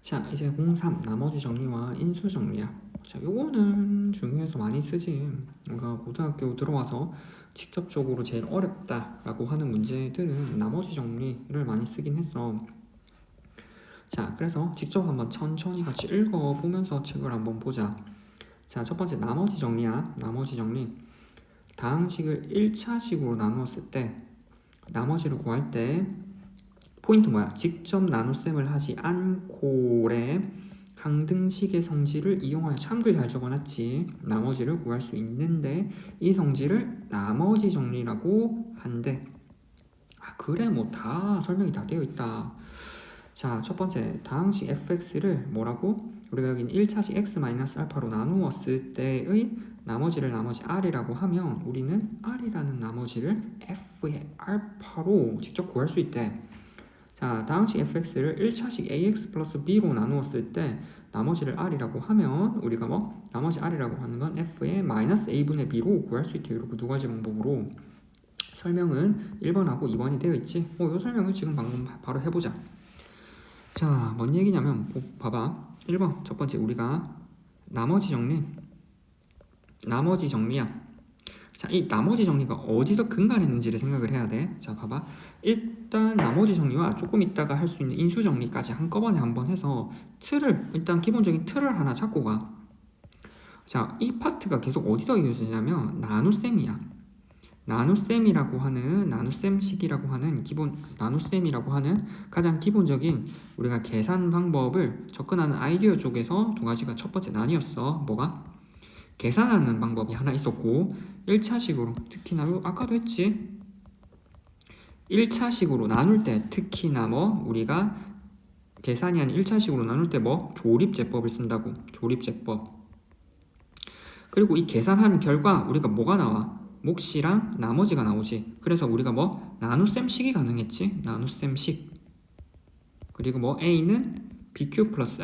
자, 이제 03 나머지 정리와 인수 정리야. 자, 요거는 중요해서 많이 쓰지. 그러니까 고등학교 들어와서 직접적으로 제일 어렵다라고 하는 문제들은 나머지 정리를 많이 쓰긴 했어. 자, 그래서 직접 한번 천천히 같이 읽어보면서 책을 한번 보자. 자, 첫 번째 나머지 정리야. 나머지 정리. 다항식을 1차식으로 나누었을 때 나머지를 구할 때 포인트 뭐야? 직접 나눗셈을 하지 않고래 항등식의 성질을 이용하여 참글 잘 적어놨지. 나머지를 구할 수 있는데 이 성질을 나머지 정리라고 한대. 아, 그래, 뭐 다 설명이 다 되어 있다. 자, 첫 번째 다항식 fx를 뭐라고? 우리가 여기 1차식 x-알파로 나누었을 때의 나머지를 나머지 r이라고 하면 우리는 r이라는 나머지를 f의 알파로 직접 구할 수 있대. 자, 다항식 fx를 1차식 ax 플러스 b로 나누었을 때 나머지를 r이라고 하면 우리가 뭐 나머지 r이라고 하는 건 f의 마이너스 a분의 b로 구할 수 있대요. 이렇게 두 가지 방법으로 설명은 1번하고 2번이 되어 있지. 이 설명을 지금 방금 바로 해보자. 자, 뭔 얘기냐면 봐봐. 1번 첫 번째 우리가 나머지 정리야. 자, 이 나머지 정리가 어디서 근간했는지를 생각을 해야 돼. 자, 봐봐. 일단 나머지 정리와 조금 있다가 할 수 있는 인수 정리까지 한꺼번에 한번 해서 일단 기본적인 틀을 하나 잡고 가. 자, 이 파트가 계속 어디서 이어지냐면 나눗셈이야. 나눗셈이라고 하는 나눗셈이라고 하는 가장 기본적인 우리가 계산 방법을 접근하는 아이디어 쪽에서 두 가지가 첫 번째 나뉘었어. 뭐가? 계산하는 방법이 하나 있었고 1차식으로 특히나 아까도 했지. 1차식으로 나눌 때 특히나 뭐 우리가 계산이 아닌 1차식으로 나눌 때 뭐 조립제법을 쓴다고. 조립제법. 그리고 이 계산하는 결과 우리가 뭐가 나와? 몫이랑 나머지가 나오지. 그래서 우리가 뭐 나눗셈식이 가능했지. 나눗셈식. 그리고 뭐 a는 bq 플러스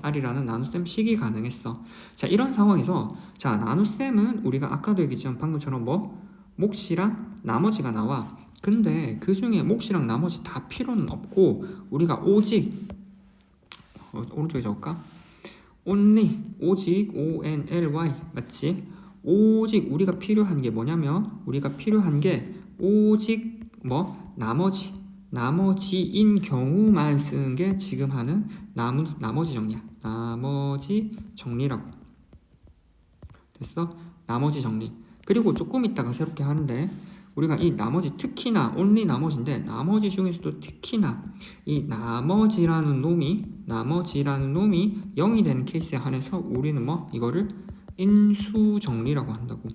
r이라는 나눗셈식이 가능했어. 자, 이런 상황에서 자, 나눗셈은 우리가 아까도 얘기했지만 방금처럼 뭐 몫이랑 나머지가 나와. 근데 그 중에 몫이랑 나머지 다 필요는 없고 우리가 오직 오른쪽에 적을까? 오직 only 맞지? 오직 우리가 필요한 게 뭐냐면 우리가 필요한 게 오직 뭐 나머지인 경우만 쓰는 게 지금 하는 나머지 정리야. 나머지 정리라고. 됐어? 나머지 정리. 그리고 조금 있다가 새롭게 하는데 우리가 이 나머지 특히나 only 나머지인데 나머지 중에서도 특히나 이 나머지라는 놈이 0이 되는 케이스에 한해서 우리는 뭐 이거를 인수 정리라고 한다고.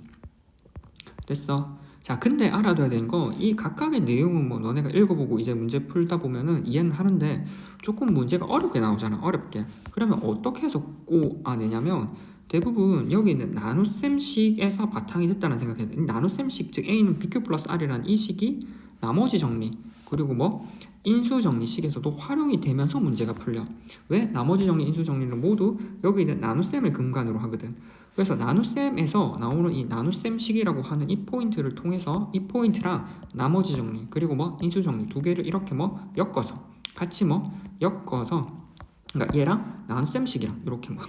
됐어? 자, 근데 알아둬야 되는 거 이 각각의 내용은 뭐 너네가 읽어보고 이제 문제 풀다 보면은 이해는 하는데 조금 문제가 어렵게 나오잖아. 어렵게. 그러면 어떻게 해서 꼬아내냐면 대부분 여기 있는 나눗셈식에서 바탕이 됐다는 생각해야 돼. 나눗셈식 즉 a는 bq 플러스 r이라는 이 식이 나머지 정리 그리고 뭐 인수 정리식에서도 활용이 되면서 문제가 풀려. 왜? 나머지 정리, 인수 정리는 모두 여기 있는 나눗셈을 근간으로 하거든. 그래서 나눗셈에서 나오는 이 나눗셈식이라고 하는 이 포인트를 통해서 이 포인트랑 나머지 정리 그리고 뭐 인수 정리 두 개를 이렇게 뭐 엮어서 같이 뭐 엮어서 그러니까 얘랑 나눗셈식이랑 이렇게 뭐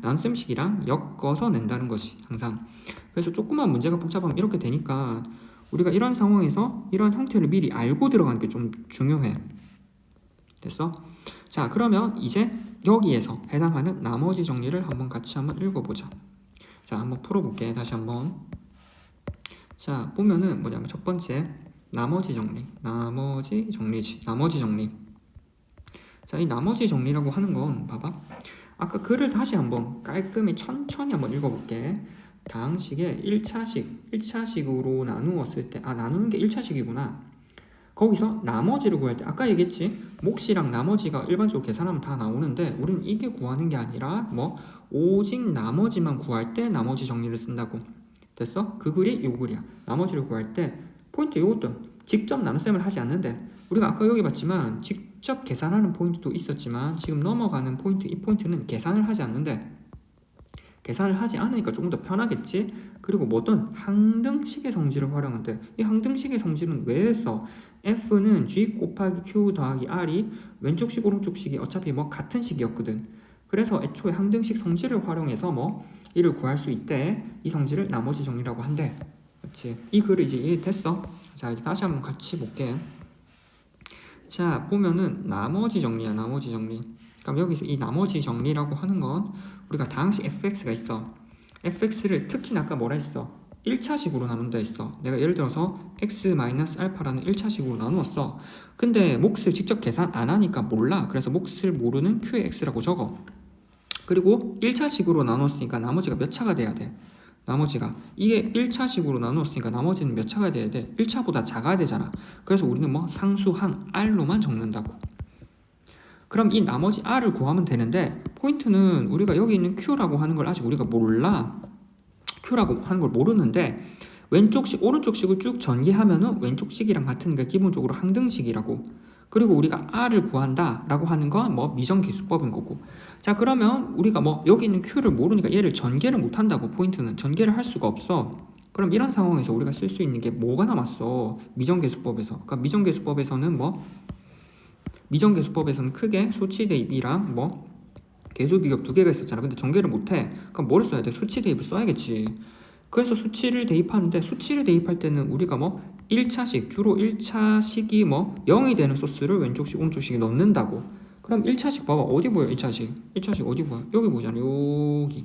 나눗셈식이랑 엮어서 낸다는 것이 항상. 그래서 조그만 문제가 복잡하면 이렇게 되니까 우리가 이런 상황에서 이런 형태를 미리 알고 들어가는 게 좀 중요해. 됐어? 자, 그러면 이제 여기에서 해당하는 나머지 정리를 같이 한번 읽어보자. 자, 한번 풀어볼게. 다시 한번. 자, 보면은 뭐냐면 첫 번째 나머지 정리. 자, 이 나머지 정리라고 하는 건 봐봐. 아까 글을 다시 한번 깔끔히 천천히 한번 읽어볼게. 다항식의 1차식으로 나누었을 때 나누는 게 1차식이구나. 거기서 나머지를 구할 때 아까 얘기했지. 몫이랑 나머지가 일반적으로 계산하면 다 나오는데 우린 이게 구하는 게 아니라 뭐 오직 나머지만 구할 때 나머지 정리를 쓴다고. 됐어? 그 글이 요 글이야. 나머지를 구할 때 포인트 요것도 직접 나눗셈을 하지 않는데 우리가 아까 여기 봤지만 직접 계산하는 포인트도 있었지만 지금 넘어가는 포인트 이 포인트는 계산을 하지 않는데 계산을 하지 않으니까 조금 더 편하겠지. 그리고 뭐든 항등식의 성질을 활용한대. 이 항등식의 성질은 왜 써? F는 G 곱하기 Q 더하기 R이 왼쪽식 오른쪽식이 어차피 뭐 같은 식이었거든. 그래서 애초에 항등식 성질을 활용해서 뭐 이를 구할 수 있대. 이 성질을 나머지 정리라고 한대. 그렇지? 이 글을 이제 이해됐어? 자, 이제 다시 한번 같이 볼게. 자, 보면은 나머지 정리야. 나머지 정리. 그럼 여기서 이 나머지 정리라고 하는 건 우리가 다항식 fx가 있어. fx를 특히나 아까 뭐라 했어? 1차식으로 나눈다 했어. 내가 예를 들어서 x-알파라는 1차식으로 나누었어. 근데 몫을 직접 계산 안 하니까 몰라. 그래서 몫을 모르는 q의 x라고 적어. 그리고 1차식으로 나눴으니까 나머지가 몇 차가 돼야 돼? 나머지가 이게 1차식으로 나누었으니까 나머지는 몇 차가 돼야 돼? 1차보다 작아야 되잖아. 그래서 우리는 뭐 상수항 R로만 적는다고. 그럼 이 나머지 R을 구하면 되는데 포인트는 우리가 여기 있는 Q라고 하는 걸 아직 우리가 몰라. Q라고 하는 걸 모르는데 왼쪽식 오른쪽식을 쭉 전개하면은 왼쪽식이랑 같으니까 기본적으로 항등식이라고. 그리고 우리가 R을 구한다 라고 하는 건 뭐 미정계수법인 거고. 자, 그러면 우리가 뭐 여기 있는 Q를 모르니까 얘를 전개를 못 한다고. 포인트는 전개를 할 수가 없어. 그럼 이런 상황에서 우리가 쓸 수 있는 게 뭐가 남았어? 미정계수법에서. 그러니까 미정계수법에서는 뭐 미정계수법에서는 크게 수치 대입이랑 뭐 계수 비교 두 개가 있었잖아. 근데 전개를 못해. 그럼 뭐를 써야 돼? 수치 대입을 써야겠지. 그래서 수치를 대입하는데 수치를 대입할 때는 우리가 뭐 1차식, 주로 1차식이 뭐 0이 되는 소스를 왼쪽식, 오른쪽식에 넣는다고. 그럼 1차식 봐봐. 어디 보여? 1차식. 1차식 어디 보여? 여기 보잖아. 여기.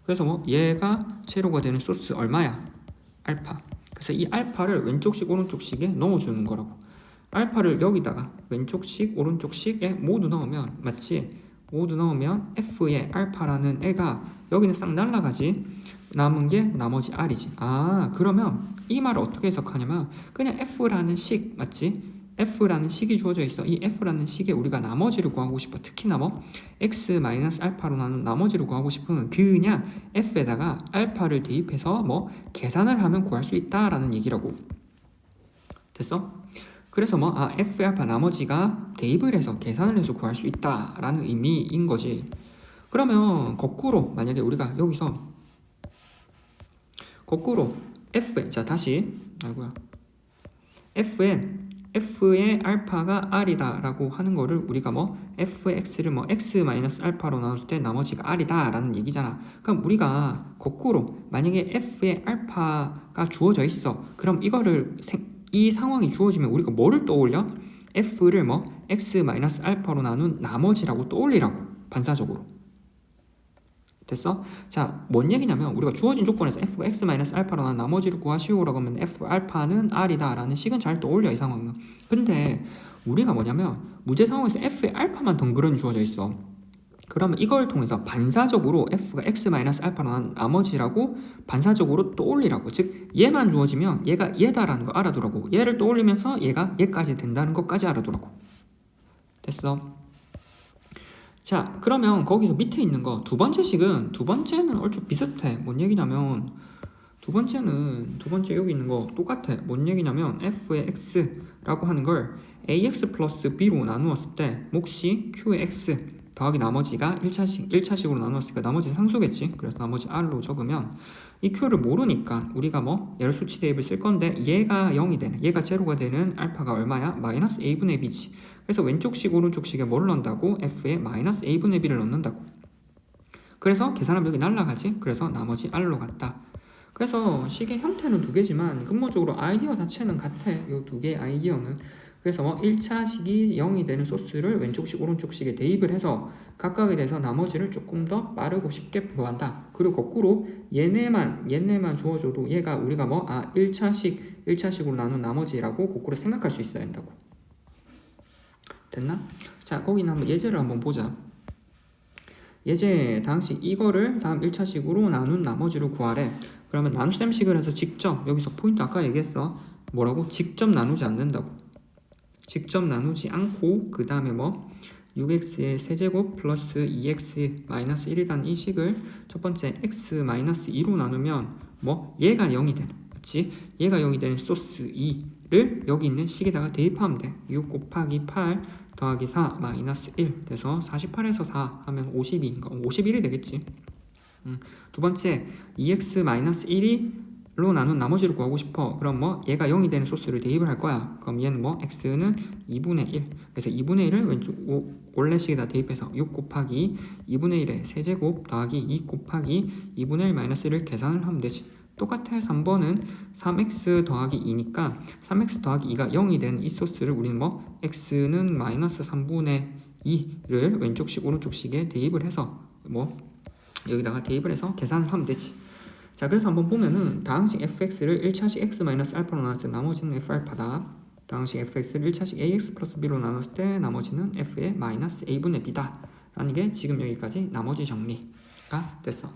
그래서 뭐 얘가 제로가 되는 소스 얼마야? 알파. 그래서 이 알파를 왼쪽식, 오른쪽식에 넣어주는 거라고. 알파를 여기다가 왼쪽식, 오른쪽식에 모두 넣으면 맞지? 모두 넣으면 F의 알파라는 애가 여기는 싹 날라가지. 남은 게 나머지 R이지. 아, 그러면 이 말을 어떻게 해석하냐면 그냥 F라는 식 맞지? F라는 식이 주어져 있어. 이 F라는 식에 우리가 나머지를 구하고 싶어. 특히나 뭐 X-알파로 나눈 나머지를 구하고 싶으면 그냥 F에다가 알파를 대입해서 뭐 계산을 하면 구할 수 있다라는 얘기라고. 됐어? 그래서 뭐 F 알파 나머지가 대입을 해서 계산을 해서 구할 수 있다라는 의미인 거지. 그러면 거꾸로 만약에 우리가 여기서 거꾸로 F에 자 다시 F의 알파가 R이다 라고 하는 거를 우리가 뭐 F의 X를 뭐 X-알파로 나눴을 때 나머지가 R이다 라는 얘기잖아. 그럼 우리가 거꾸로 만약에 F의 알파가 주어져 있어. 그럼 이거를 이 상황이 주어지면 우리가 뭐를 떠올려? F를 뭐 X-알파로 나눈 나머지라고 떠올리라고. 반사적으로. 됐어? 자, 뭔 얘기냐면 우리가 주어진 조건에서 F가 X-알파로 나눈 나머지를 구하시오라고 하면 F 알파는 R이다 라는 식은 잘 떠올려. 이 상황은. 근데 우리가 뭐냐면 문제 상황에서 F의 알파만 덩그러니 주어져 있어. 그러면 이걸 통해서 반사적으로 F가 X-알파로 나눈 나머지라고 반사적으로 떠올리라고. 즉 얘만 주어지면 얘가 얘다라는 거 알아두라고. 얘를 떠올리면서 얘가 얘까지 된다는 것까지 알아두라고. 됐어? 자, 그러면 거기서 밑에 있는 거 두 번째는 얼추 비슷해. 뭔 얘기냐면 두 번째 여기 있는 거 똑같아. 뭔 얘기냐면 F의 X라고 하는 걸 AX 플러스 B로 나누었을 때 몫이 Q의 X 더하기 나머지가 1차식으로 나누었으니까 나머지는 상수겠지. 그래서 나머지 R로 적으면 이 Q를 모르니까 우리가 뭐 얘를 수치 대입을 쓸 건데 얘가 0이 되는 얘가 제로가 되는 알파가 얼마야? 마이너스 A분의 B지. 그래서 왼쪽식 오른쪽식에 뭘 넣는다고? F에 마이너스 A분의 B를 넣는다고. 그래서 계산하면 여기 날라가지. 그래서 나머지 R로 갔다. 그래서 식의 형태는 두 개지만 근본적으로 아이디어 자체는 같아. 이 두 개의 아이디어는. 그래서 뭐 1차식이 0이 되는 소스를 왼쪽식 오른쪽식에 대입을 해서 각각에 대해서 나머지를 조금 더 빠르고 쉽게 구한다. 그리고 거꾸로 얘네만 주어줘도 얘가 우리가 뭐 1차식으로 나눈 나머지라고 거꾸로 생각할 수 있어야 한다고. 됐나? 자, 거기는 한번 예제를 한번 보자. 예제 당시 이거를 다음 1차식으로 나눈 나머지로 구하래. 그러면 나눗셈식을 해서 직접 여기서 포인트 아까 얘기했어. 뭐라고? 직접 나누지 않는다고. 직접 나누지 않고 그 다음에 뭐 6x의 세제곱 플러스 2x 마이너스 1이라는 이 식을 첫 번째 x 마이너스 2로 나누면 뭐 얘가 0이 되는 그치? 얘가 0이 되는 소스 2를 여기 있는 식에다가 대입하면 돼. 6 곱하기 8 더하기 4 마이너스 1 돼서 48에서 4 하면 52인가 51이 되겠지. 두 번째 2x-1로 나눈 나머지를 구하고 싶어. 그럼 뭐 얘가 0이 되는 소스를 대입을 할 거야. 그럼 얘는 뭐 x는 2분의 1. 그래서 2분의 1을 왼쪽 올레식에다 대입해서 6 곱하기 2분의 1의 세제곱 더하기 2 곱하기 2분의 1 마이너스 1을 계산을 하면 되지. 똑같아. 3번은 3x 더하기 2니까 3x 더하기 2가 0이 되는 이 소스를 우리는 뭐 x는 마이너스 3분의 2를 왼쪽식 오른쪽식에 대입을 해서 뭐 여기다가 대입을 해서 계산을 하면 되지. 자, 그래서 한번 보면은 다항식 fx를 1차식 x-알파로 나눴을 때 나머지는 f알파다. 다항식 fx를 1차식 ax 플러스 b로 나눴을 때 나머지는 f의 마이너스 a분의 b다 라는 게 지금 여기까지 나머지 정리가 됐어.